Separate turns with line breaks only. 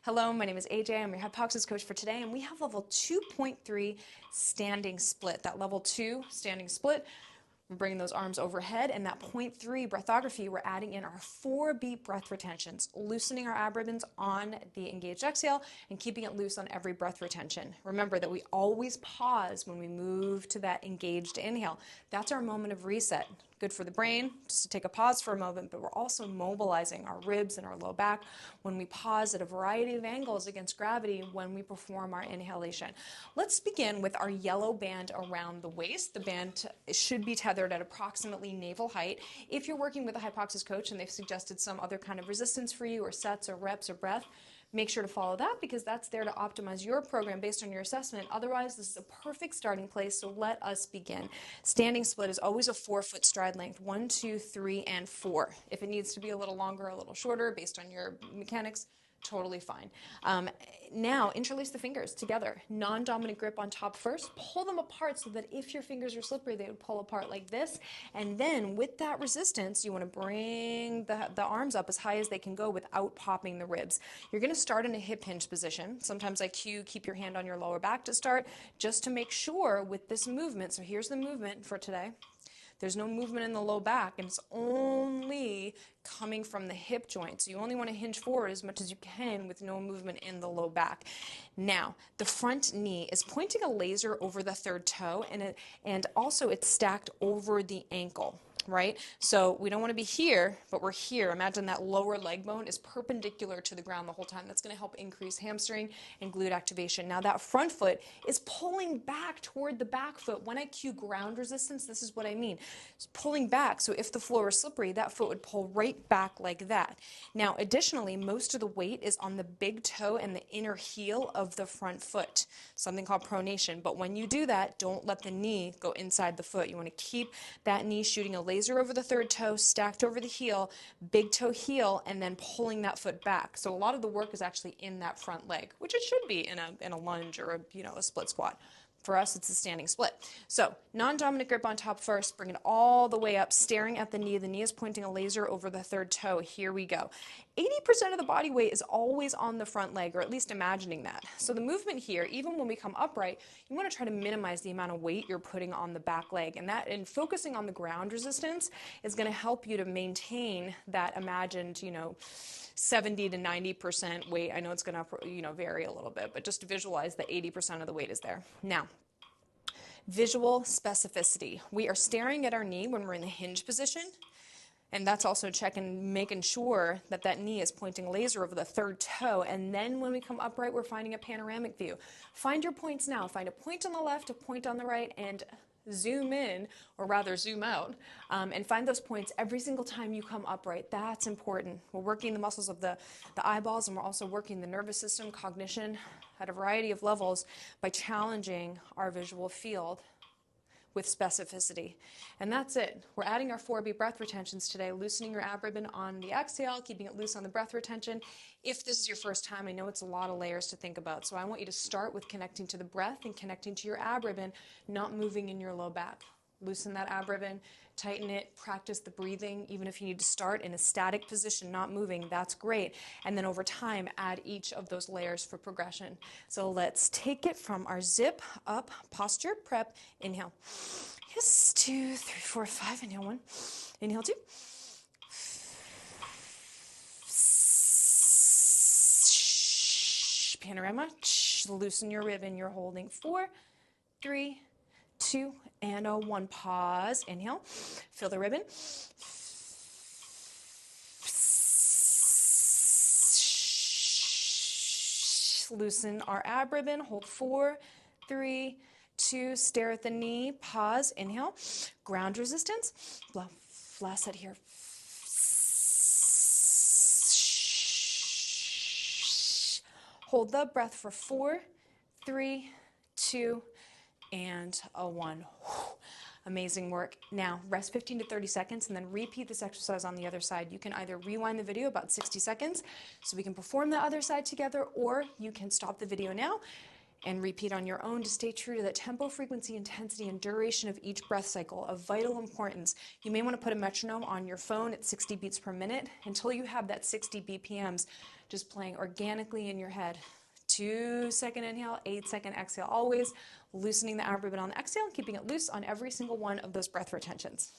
Hello, my name is AJ. I'm your HYPOXiX coach for today, and we have level 2.3 standing split. That level 2 standing split, we're bringing those arms overhead, and that point 3 breathography, we're adding in our 4 beat breath retentions, loosening our ab ribbons on the engaged exhale and keeping it loose on every breath retention. Remember that we always pause when we move to that engaged inhale. That's our moment of reset. Good for the brain, just to take a pause for a moment, but we're also mobilizing our ribs and our low back when we pause at a variety of angles against gravity when we perform our inhalation. Let's begin with our yellow band around the waist. The band should be tethered at approximately navel height. If you're working with a HYPOXiX coach and they've suggested some other kind of resistance for you, or sets or reps or breath, make sure to follow that because that's there to optimize your program based on your assessment. Otherwise, this is a perfect starting place, so let us begin. Standing split is always a 4-foot stride length, 1, 2, 3, and 4. If it needs to be a little longer, a little shorter, based on your mechanics, totally fine. Now, interlace the fingers together. Non-dominant grip on top first. Pull them apart so that if your fingers are slippery, they would pull apart like this. And then with that resistance, you want to bring the arms up as high as they can go without popping the ribs. You're going to start in a hip hinge position. Sometimes I cue keep your hand on your lower back to start, just to make sure with this movement. So here's the movement for today. There's no movement in the low back, and it's only coming from the hip joint. So you only want to hinge forward as much as you can with no movement in the low back. Now, the front knee is pointing a laser over the third toe, and also it's stacked over the ankle. Right? So we don't want to be here, but we're here. Imagine that lower leg bone is perpendicular to the ground the whole time. That's going to help increase hamstring and glute activation. Now that front foot is pulling back toward the back foot. When I cue ground resistance, this is what I mean. It's pulling back, so if the floor is slippery, that foot would pull right back like that. Now additionally, most of the weight is on the big toe and the inner heel of the front foot, something called pronation. But when you do that, don't let the knee go inside the foot. You want to keep that knee shooting a laser over the third toe, stacked over the heel, big toe heel, and then pulling that foot back. So a lot of the work is actually in that front leg, which it should be in a lunge or a split squat. For us, it's a standing split. So non-dominant grip on top first, bring it all the way up, staring at the knee. The knee is pointing a laser over the third toe. Here we go. 80% of the body weight is always on the front leg, or at least imagining that. So the movement here, even when we come upright, you want to try to minimize the amount of weight you're putting on the back leg. And focusing on the ground resistance is going to help you to maintain that imagined, 70 to 90% weight. I know it's going to, vary a little bit, but just visualize that 80% of the weight is there. Now, visual specificity. We are staring at our knee when we're in the hinge position, and that's also making sure that that knee is pointing laser over the third toe. And then when we come upright, we're finding a panoramic view. Find your points now. Find a point on the left, a point on the right, and zoom in, or rather zoom out, and find those points every single time you come upright. That's important. We're working the muscles of the eyeballs, and we're also working the nervous system, cognition, at a variety of levels by challenging our visual field with specificity. And that's it. We're adding our 4 beat breath retentions today, loosening your ab ribbon on the exhale, keeping it loose on the breath retention. If this is your first time, I know it's a lot of layers to think about, so I want you to start with connecting to the breath and connecting to your ab ribbon, not moving in your low back. Loosen that ab ribbon, tighten it, practice the breathing. Even if you need to start in a static position, not moving, that's great. And then over time, add each of those layers for progression. So let's take it from our zip up posture prep. Inhale. Yes, 2, 3, 4, 5. Inhale 1. Inhale 2. Panorama. Loosen your ribbon. You're holding 4, 3, 2, and a 1. Pause. Inhale. Feel the ribbon. Loosen our ab ribbon. Hold 4, 3, 2. Stare at the knee. Pause. Inhale. Ground resistance. Last set here. Hold the breath for 4, 3, 2, and a 1. Amazing work. Now, rest 15 to 30 seconds and then repeat this exercise on the other side. You can either rewind the video about 60 seconds so we can perform the other side together, or you can stop the video now And repeat on your own to stay true to that tempo, frequency, intensity, and duration of each breath cycle of vital importance. You may want to put a metronome on your phone at 60 beats per minute until you have that 60 BPMs just playing organically in your head. 2-second inhale, 8-second exhale, always loosening the abdomen on the exhale and keeping it loose on every single one of those breath retentions.